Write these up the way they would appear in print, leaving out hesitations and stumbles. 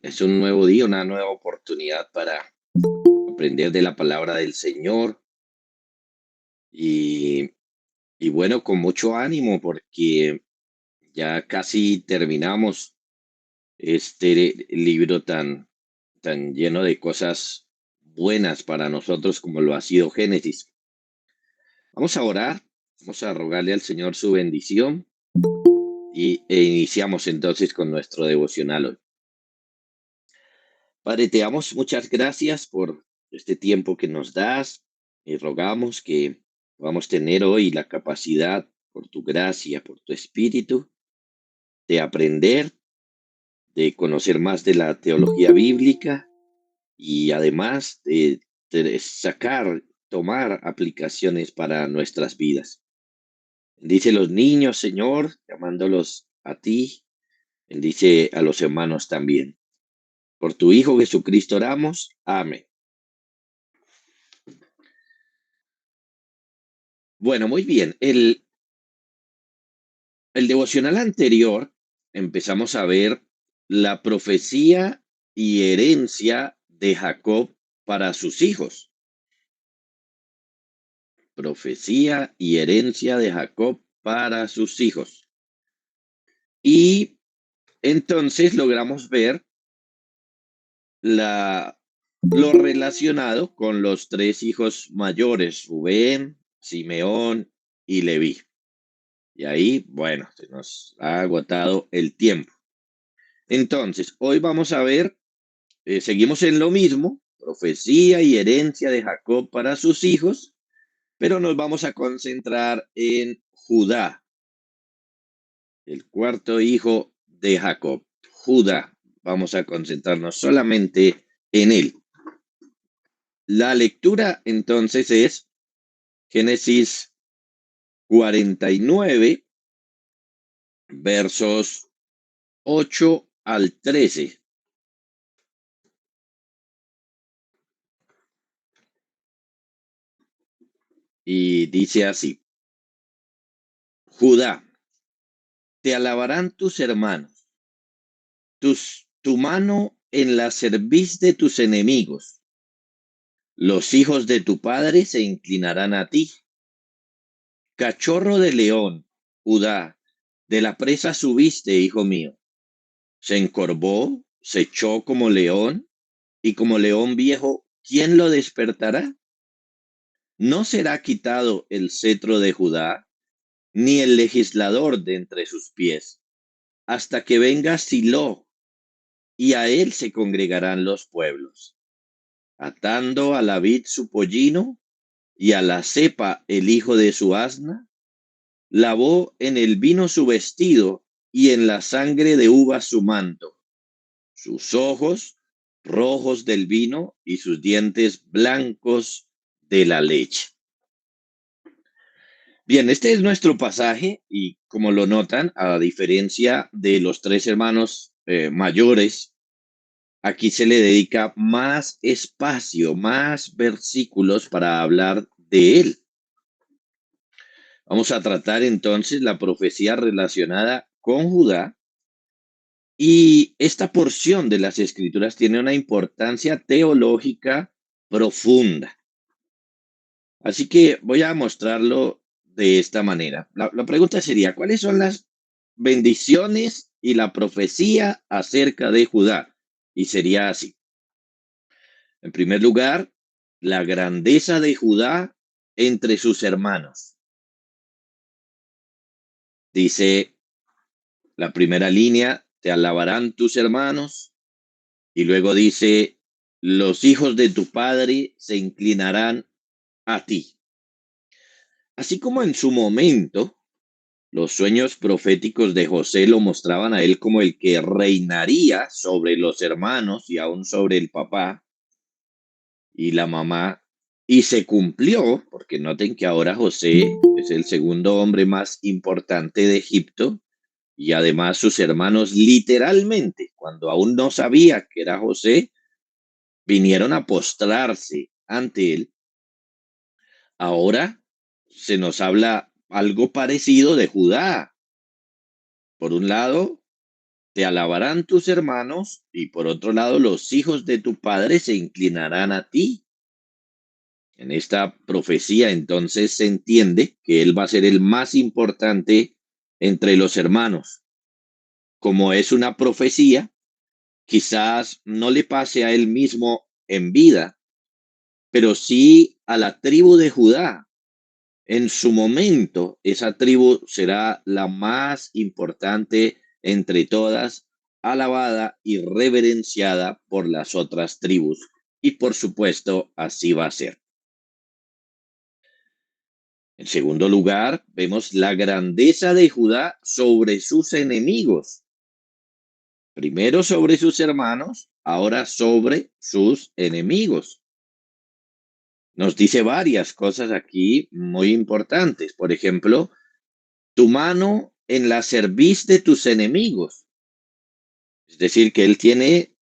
Es un nuevo día, una nueva oportunidad para aprender de la palabra del Señor y, y bueno, con mucho ánimo porque ya casi terminamos este libro tan lleno de cosas buenas para nosotros como lo ha sido Génesis. Vamos a orar, vamos a rogarle al Señor su bendición e iniciamos entonces con nuestro devocional hoy. Padre, te damos muchas gracias por este tiempo que nos das y rogamos que podamos tener hoy la capacidad, por tu gracia, por tu espíritu, de aprender, de conocer más de la teología bíblica y además de sacar, tomar aplicaciones para nuestras vidas. Bendice a los niños, Señor, llamándolos a ti. Bendice a los hermanos también. Por tu Hijo Jesucristo oramos. Amén. Bueno, muy bien. El devocional anterior empezamos a ver la profecía y herencia de Jacob para sus hijos. Profecía y herencia de Jacob para sus hijos. Y entonces logramos ver la, lo relacionado con los tres hijos mayores, Rubén, Simeón y Leví. Y ahí, bueno, se nos ha agotado el tiempo. Entonces, hoy vamos a ver, seguimos en lo mismo, profecía y herencia de Jacob para sus hijos, pero nos vamos a concentrar en Judá, el cuarto hijo de Jacob, Judá. Vamos a concentrarnos solamente en él. La lectura entonces es Génesis 49, versos 8 al 13. Y dice así: Judá, te alabarán tus hermanos, tu mano en la cerviz de tus enemigos. Los hijos de tu padre se inclinarán a ti. Cachorro de león, Judá, de la presa subiste, hijo mío. Se encorvó, se echó como león, y como león viejo, ¿quién lo despertará? No será quitado el cetro de Judá, ni el legislador de entre sus pies, hasta que venga Silo, y a él se congregarán los pueblos. Atando a la vid su pollino, y a la cepa el hijo de su asna, lavó en el vino su vestido, y en la sangre de uvas su manto. Sus ojos rojos del vino, y sus dientes blancos de la leche. Bien, este es nuestro pasaje y como lo notan, a diferencia de los tres hermanos mayores, aquí se le dedica más espacio, más versículos para hablar de él. Vamos a tratar entonces la profecía relacionada con Judá y esta porción de las escrituras tiene una importancia teológica profunda. Así que voy a mostrarlo de esta manera. La pregunta sería, ¿cuáles son las bendiciones y la profecía acerca de Judá? Y sería así. En primer lugar, la grandeza de Judá entre sus hermanos. Dice la primera línea, te alabarán tus hermanos. Y luego dice, los hijos de tu padre se inclinarán a ti. Así como en su momento, los sueños proféticos de José lo mostraban a él como el que reinaría sobre los hermanos y aún sobre el papá y la mamá. Y se cumplió, porque noten que ahora José es el segundo hombre más importante de Egipto y además sus hermanos literalmente, cuando aún no sabía que era José, vinieron a postrarse ante él. Ahora se nos habla algo parecido de Judá. Por un lado, te alabarán tus hermanos, y por otro lado, los hijos de tu padre se inclinarán a ti. En esta profecía, entonces, se entiende que él va a ser el más importante entre los hermanos. Como es una profecía, quizás no le pase a él mismo en vida, pero sí a la tribu de Judá. En su momento, esa tribu será la más importante entre todas, alabada y reverenciada por las otras tribus. Y por supuesto, así va a ser. En segundo lugar, vemos la grandeza de Judá sobre sus enemigos. Primero sobre sus hermanos, ahora sobre sus enemigos. Nos dice varias cosas aquí muy importantes. Por ejemplo, tu mano en la cerviz de tus enemigos. Es decir, que él tiene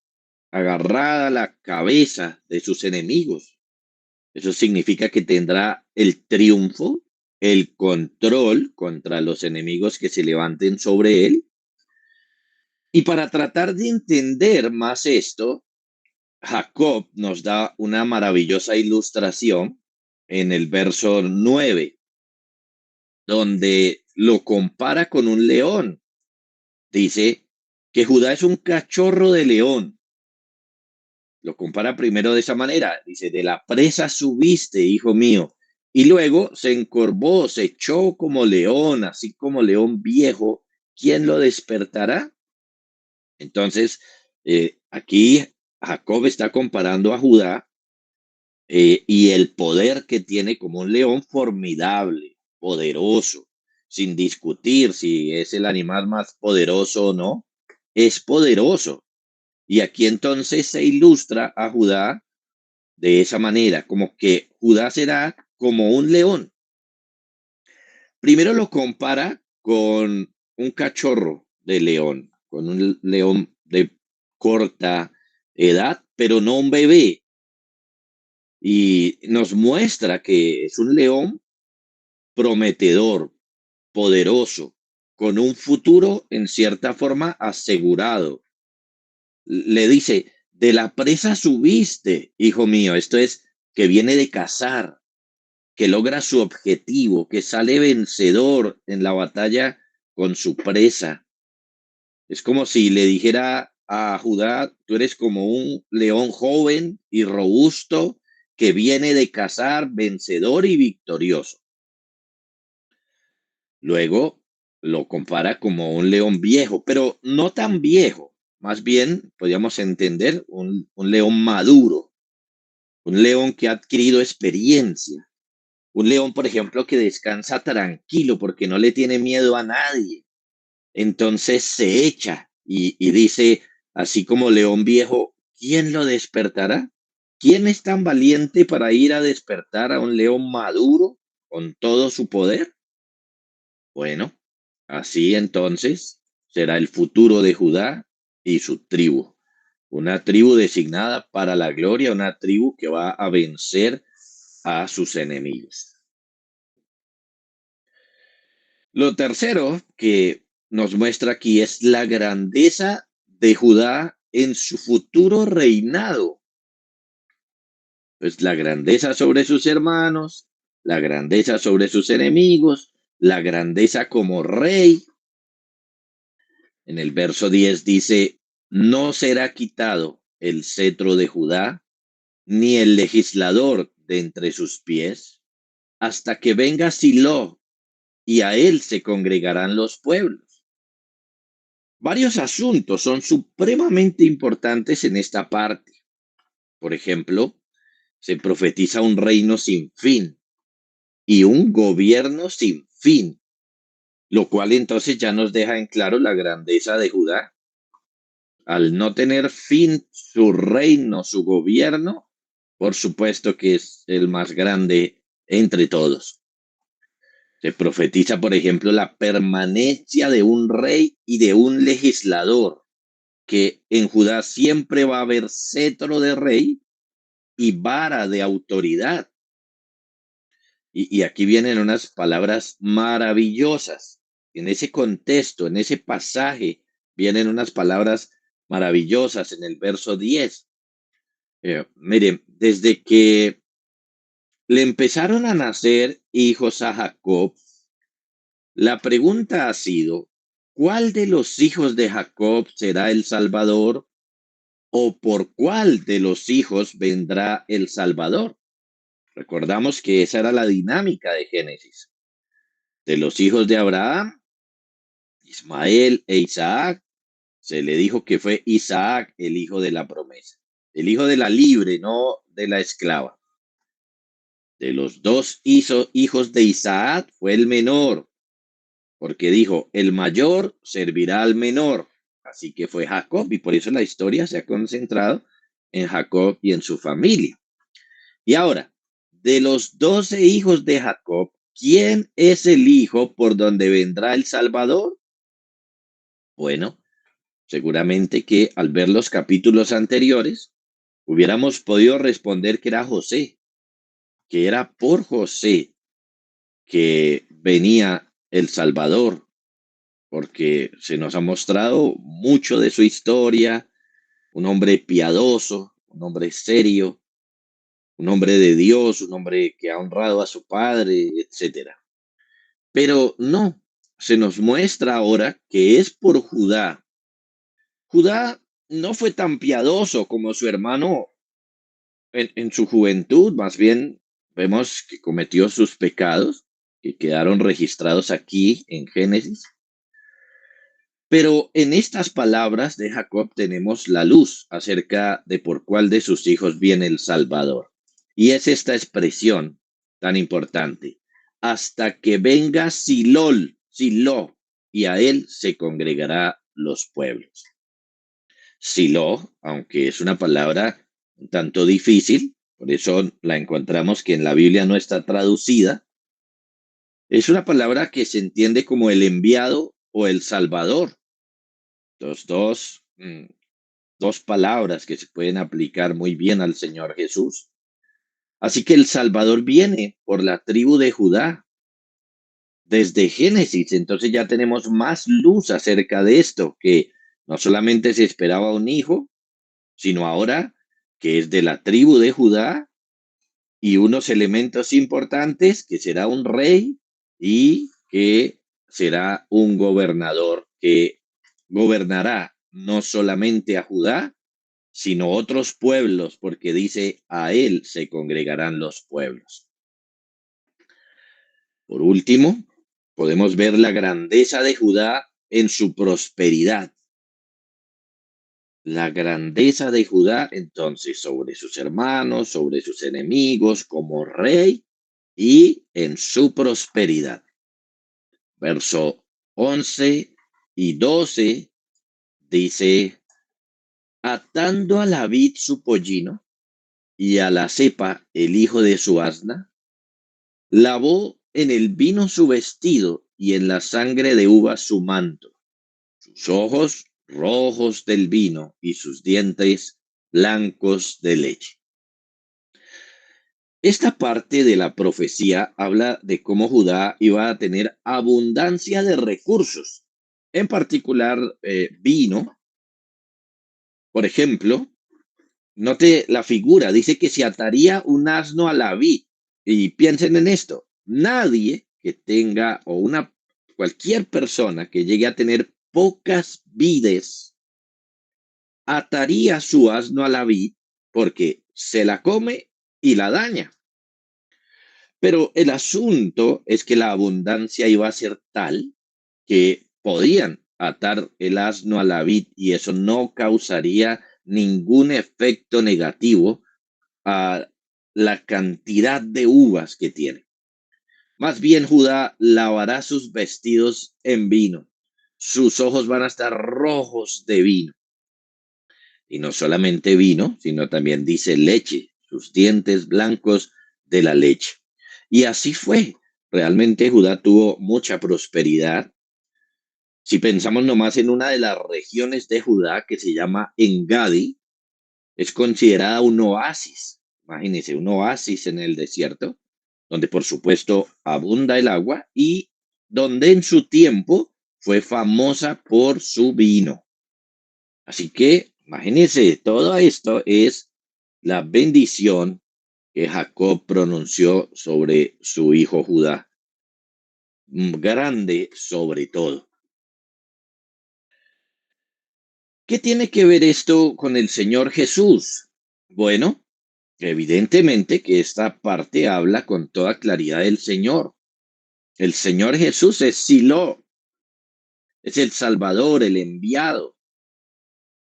agarrada la cabeza de sus enemigos. Eso significa que tendrá el triunfo, el control contra los enemigos que se levanten sobre él. Y para tratar de entender más esto, Jacob nos da una maravillosa ilustración en el verso 9, donde lo compara con un león. Dice que Judá es un cachorro de león. Lo compara primero de esa manera. Dice, de la presa subiste, hijo mío. Y luego se encorvó, se echó como león, así como león viejo. ¿Quién lo despertará? Entonces, aquí Jacob está comparando a Judá y el poder que tiene como un león formidable, poderoso, sin discutir si es el animal más poderoso o no, es poderoso. Y aquí entonces se ilustra a Judá de esa manera, como que Judá será como un león. Primero lo compara con un cachorro de león, con un león de corta edad, pero no un bebé. Y nos muestra que es un león prometedor, poderoso, con un futuro en cierta forma asegurado. Le dice, de la presa subiste, hijo mío. Esto es que viene de cazar, que logra su objetivo, que sale vencedor en la batalla con su presa. Es como si le dijera a Judá, tú eres como un león joven y robusto que viene de cazar, vencedor y victorioso. Luego lo compara como un león viejo, pero no tan viejo. Más bien, podríamos entender un león maduro, un león que ha adquirido experiencia, un león, por ejemplo, que descansa tranquilo porque no le tiene miedo a nadie. Entonces se echa y dice, así como león viejo, ¿quién lo despertará? ¿Quién es tan valiente para ir a despertar a un león maduro con todo su poder? Bueno, así entonces será el futuro de Judá y su tribu. Una tribu designada para la gloria, una tribu que va a vencer a sus enemigos. Lo tercero que nos muestra aquí es la grandeza de Judá en su futuro reinado. Pues la grandeza sobre sus hermanos, la grandeza sobre sus enemigos, la grandeza como rey. En el verso 10 dice, no será quitado el cetro de Judá, ni el legislador de entre sus pies, hasta que venga Silo, y a él se congregarán los pueblos. Varios asuntos son supremamente importantes en esta parte. Por ejemplo, se profetiza un reino sin fin y un gobierno sin fin, lo cual entonces ya nos deja en claro la grandeza de Judá. Al no tener fin su reino, su gobierno, por supuesto que es el más grande entre todos. Se profetiza, por ejemplo, la permanencia de un rey y de un legislador, que en Judá siempre va a haber cetro de rey y vara de autoridad. Y aquí vienen unas palabras maravillosas. En ese contexto, en ese pasaje vienen unas palabras maravillosas en el verso 10. Miren, desde que le empezaron a nacer hijos a Jacob, la pregunta ha sido, ¿cuál de los hijos de Jacob será el Salvador o por cuál de los hijos vendrá el Salvador? Recordamos que esa era la dinámica de Génesis. De los hijos de Abraham, Ismael e Isaac, se le dijo que fue Isaac el hijo de la promesa, el hijo de la libre, no de la esclava. De los dos hijos de Isaac fue el menor, porque dijo, el mayor servirá al menor. Así que fue Jacob, y por eso la historia se ha concentrado en Jacob y en su familia. Y ahora, de los 12 hijos de Jacob, ¿quién es el hijo por donde vendrá el Salvador? Bueno, seguramente que al ver los capítulos anteriores, hubiéramos podido responder que era José, que era por José que venía el Salvador, porque se nos ha mostrado mucho de su historia, un hombre piadoso, un hombre serio, un hombre de Dios, un hombre que ha honrado a su padre, etcétera. Pero no, se nos muestra ahora que es por Judá. Judá no fue tan piadoso como su hermano en su juventud, más bien vemos que cometió sus pecados, que quedaron registrados aquí en Génesis. Pero en estas palabras de Jacob tenemos la luz acerca de por cuál de sus hijos viene el Salvador. Y es esta expresión tan importante. Hasta que venga Silo, y a él se congregará los pueblos. Silo, aunque es una palabra un tanto difícil, por eso la encontramos que en la Biblia no está traducida, es una palabra que se entiende como el enviado o el Salvador. Los dos palabras que se pueden aplicar muy bien al Señor Jesús. Así que el Salvador viene por la tribu de Judá. Desde Génesis, entonces ya tenemos más luz acerca de esto, que no solamente se esperaba un hijo, sino ahora que es de la tribu de Judá y unos elementos importantes, que será un rey y que será un gobernador que gobernará no solamente a Judá, sino otros pueblos, porque dice, a él se congregarán los pueblos. Por último, podemos ver la grandeza de Judá en su prosperidad. La grandeza de Judá, entonces, sobre sus hermanos, sobre sus enemigos, como rey y en su prosperidad. Verso 11 y 12 dice, atando a la vid su pollino y a la cepa el hijo de su asna, lavó en el vino su vestido y en la sangre de uva su manto, sus ojos rojos del vino y sus dientes blancos de leche. Esta parte de la profecía habla de cómo Judá iba a tener abundancia de recursos, en particular vino. Por ejemplo, note la figura, dice que se ataría un asno a la vid. Y piensen en esto, nadie que tenga cualquier persona que llegue a tener pocas vides ataría su asno a la vid porque se la come y la daña. Pero el asunto es que la abundancia iba a ser tal que podían atar el asno a la vid y eso no causaría ningún efecto negativo a la cantidad de uvas que tiene. Más bien Judá lavará sus vestidos en vino. Sus ojos van a estar rojos de vino. Y no solamente vino, sino también dice leche, sus dientes blancos de la leche. Y así fue. Realmente Judá tuvo mucha prosperidad. Si pensamos nomás en una de las regiones de Judá que se llama Engadi, es considerada un oasis. Imagínense, un oasis en el desierto, donde por supuesto abunda el agua y donde en su tiempo fue famosa por su vino. Así que, imagínense, todo esto es la bendición que Jacob pronunció sobre su hijo Judá, grande sobre todo. ¿Qué tiene que ver esto con el Señor Jesús? Bueno, evidentemente que esta parte habla con toda claridad del Señor. El Señor Jesús es Silo, es el Salvador, el enviado.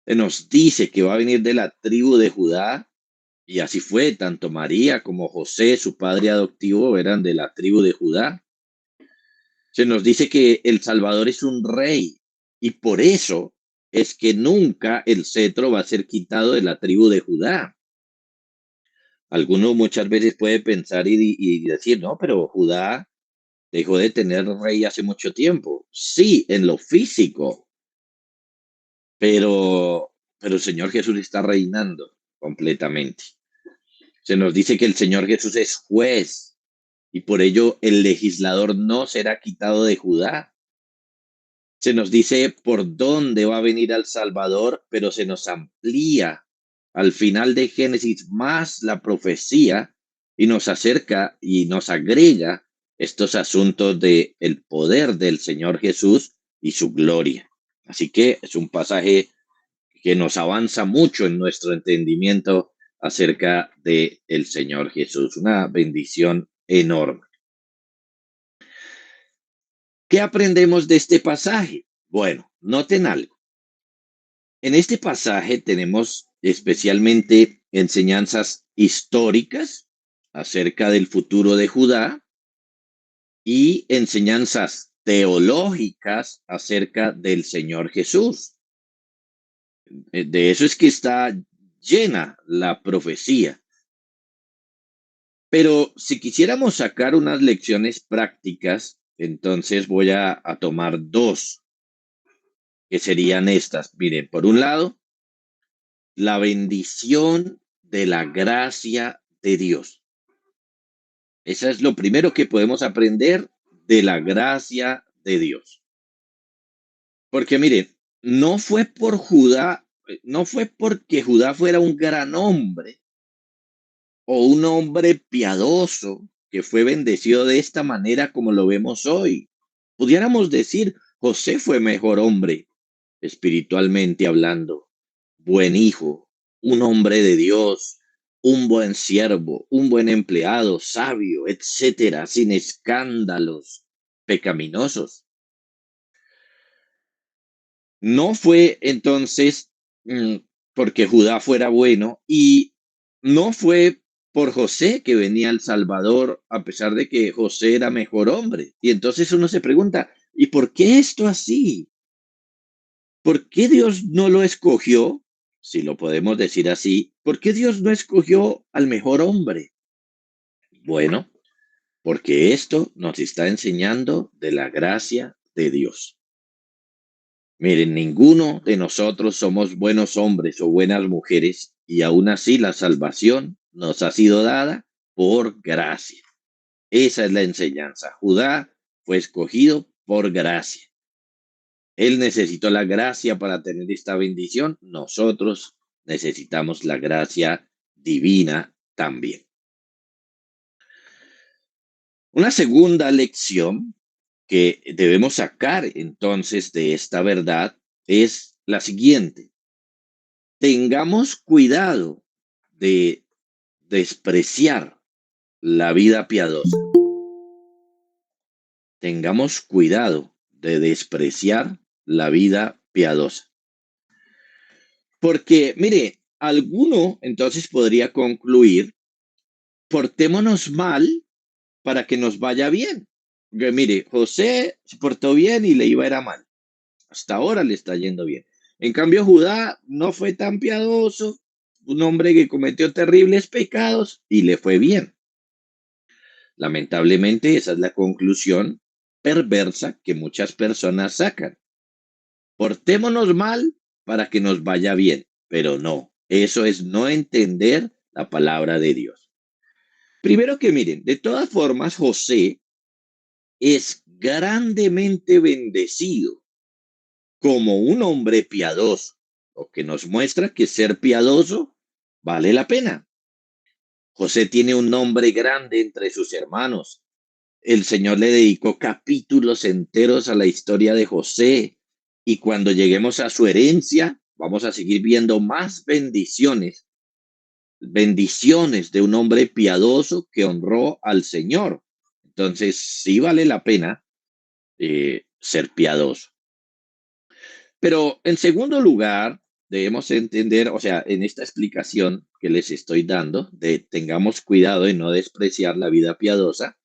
Se nos dice que va a venir de la tribu de Judá, y así fue. Tanto María como José, su padre adoptivo, eran de la tribu de Judá. Se nos dice que el Salvador es un rey, y por eso es que nunca el cetro va a ser quitado de la tribu de Judá. Alguno muchas veces puede pensar y decir, no, pero Judá dejó de tener rey hace mucho tiempo. Sí, en lo físico, pero el Señor Jesús está reinando completamente. Se nos dice que el Señor Jesús es juez y por ello el legislador no será quitado de Judá. Se nos dice por dónde va a venir al Salvador, pero se nos amplía al final de Génesis más la profecía y nos acerca y nos agrega estos asuntos de el poder del Señor Jesús y su gloria. Así que es un pasaje que nos avanza mucho en nuestro entendimiento acerca de el Señor Jesús. Una bendición enorme. ¿Qué aprendemos de este pasaje? Bueno, noten algo. En este pasaje tenemos especialmente enseñanzas históricas acerca del futuro de Judá y enseñanzas teológicas acerca del Señor Jesús. De eso es que está llena la profecía. Pero si quisiéramos sacar unas lecciones prácticas, entonces voy a tomar dos, que serían estas. Miren, por un lado, la bendición de la gracia de Dios. Eso es lo primero que podemos aprender de la gracia de Dios. Porque miren, no fue por Judá, no fue porque Judá fuera un gran hombre o un hombre piadoso que fue bendecido de esta manera como lo vemos hoy. Pudiéramos decir, José fue mejor hombre, espiritualmente hablando, buen hijo, un hombre de Dios, un buen siervo, un buen empleado, sabio, etcétera, sin escándalos pecaminosos. No fue entonces porque Judá fuera bueno y no fue por José que venía el Salvador, a pesar de que José era mejor hombre. Y entonces uno se pregunta, ¿y por qué esto así? ¿Por qué Dios no lo escogió? Si lo podemos decir así, ¿por qué Dios no escogió al mejor hombre? Bueno, porque esto nos está enseñando de la gracia de Dios. Miren, ninguno de nosotros somos buenos hombres o buenas mujeres y aún así la salvación nos ha sido dada por gracia. Esa es la enseñanza. Judá fue escogido por gracia. Él necesitó la gracia para tener esta bendición. Nosotros necesitamos la gracia divina también. Una segunda lección que debemos sacar entonces de esta verdad es la siguiente. Tengamos cuidado de despreciar la vida piadosa. Tengamos cuidado de despreciar la vida piadosa. Porque, mire, alguno entonces podría concluir, portémonos mal para que nos vaya bien. Que, mire, José se portó bien y le iba a ir a mal. Hasta ahora le está yendo bien. En cambio, Judá no fue tan piadoso, un hombre que cometió terribles pecados y le fue bien. Lamentablemente, esa es la conclusión perversa que muchas personas sacan. Portémonos mal para que nos vaya bien, pero no, eso es no entender la palabra de Dios. Primero que miren, de todas formas, José es grandemente bendecido como un hombre piadoso. o que nos muestra que ser piadoso vale la pena. José tiene un nombre grande entre sus hermanos. El Señor le dedicó capítulos enteros a la historia de José y cuando lleguemos a su herencia, vamos a seguir viendo más bendiciones, bendiciones de un hombre piadoso que honró al Señor. Entonces, sí vale la pena ser piadoso. Pero en segundo lugar, debemos entender, o sea, en esta explicación que les estoy dando, de tengamos cuidado de no despreciar la vida piadosa,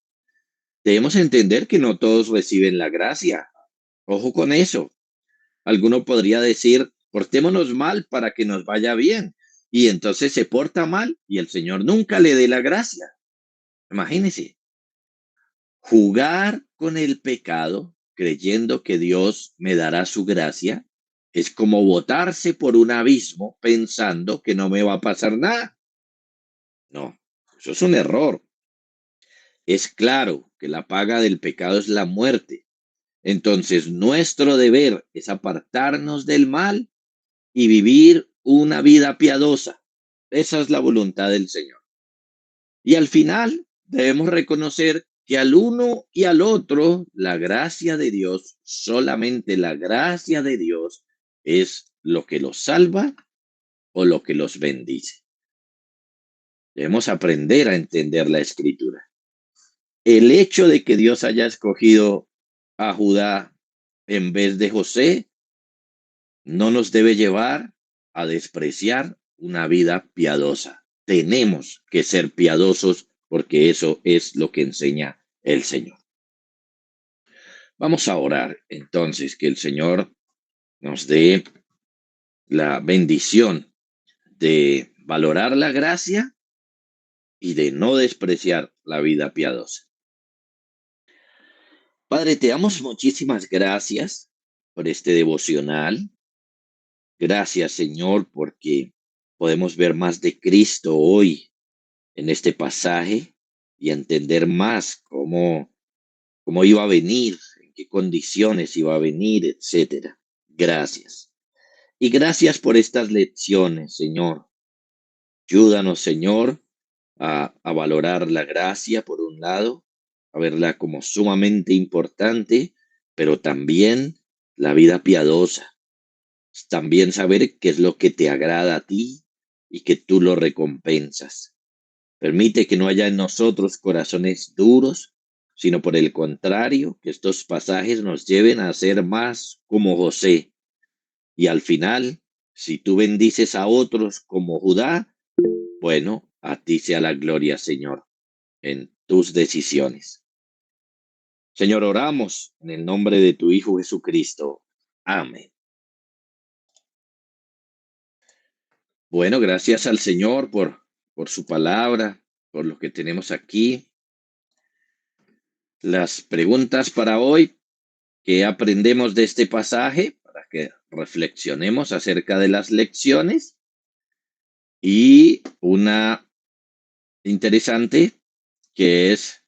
debemos entender que no todos reciben la gracia. Ojo con eso. Alguno podría decir, portémonos mal para que nos vaya bien. Y entonces se porta mal y el Señor nunca le dé la gracia. Imagínense, jugar con el pecado creyendo que Dios me dará su gracia es como botarse por un abismo pensando que no me va a pasar nada. No, eso es un error. Es claro que la paga del pecado es la muerte. Entonces, nuestro deber es apartarnos del mal y vivir una vida piadosa. Esa es la voluntad del Señor. Y al final debemos reconocer que al uno y al otro la gracia de Dios, solamente la gracia de Dios es lo que los salva o lo que los bendice. Debemos aprender a entender la escritura. El hecho de que Dios haya escogido a Judá en vez de José no nos debe llevar a despreciar una vida piadosa. Tenemos que ser piadosos porque eso es lo que enseña el Señor. Vamos a orar entonces que el Señor nos dé la bendición de valorar la gracia y de no despreciar la vida piadosa. Padre, te damos muchísimas gracias por este devocional. Gracias, Señor, porque podemos ver más de Cristo hoy en este pasaje y entender más cómo iba a venir, en qué condiciones iba a venir, etcétera. Gracias. Y gracias por estas lecciones, Señor. Ayúdanos, Señor, a valorar la gracia, por un lado, a verla como sumamente importante, pero también la vida piadosa. También saber qué es lo que te agrada a ti y que tú lo recompensas. Permite que no haya en nosotros corazones duros, sino por el contrario, que estos pasajes nos lleven a ser más como José. Y al final, si tú bendices a otros como Judá, bueno, a ti sea la gloria, Señor, en tus decisiones. Señor, oramos en el nombre de tu Hijo Jesucristo. Amén. Bueno, gracias al Señor por su palabra, por lo que tenemos aquí. Las preguntas para hoy: ¿qué aprendemos de este pasaje? Para que reflexionemos acerca de las lecciones. Y una interesante que es,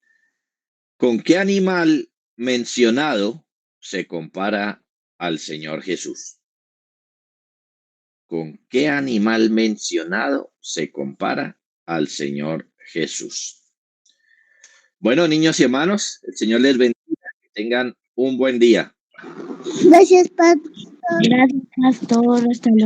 ¿con qué animal mencionado se compara al Señor Jesús? ¿Con qué animal mencionado se compara al Señor Jesús? Bueno, niños y hermanos, el Señor les bendiga. Que tengan un buen día. Gracias, Pastor. Gracias, Pastor. Hasta luego.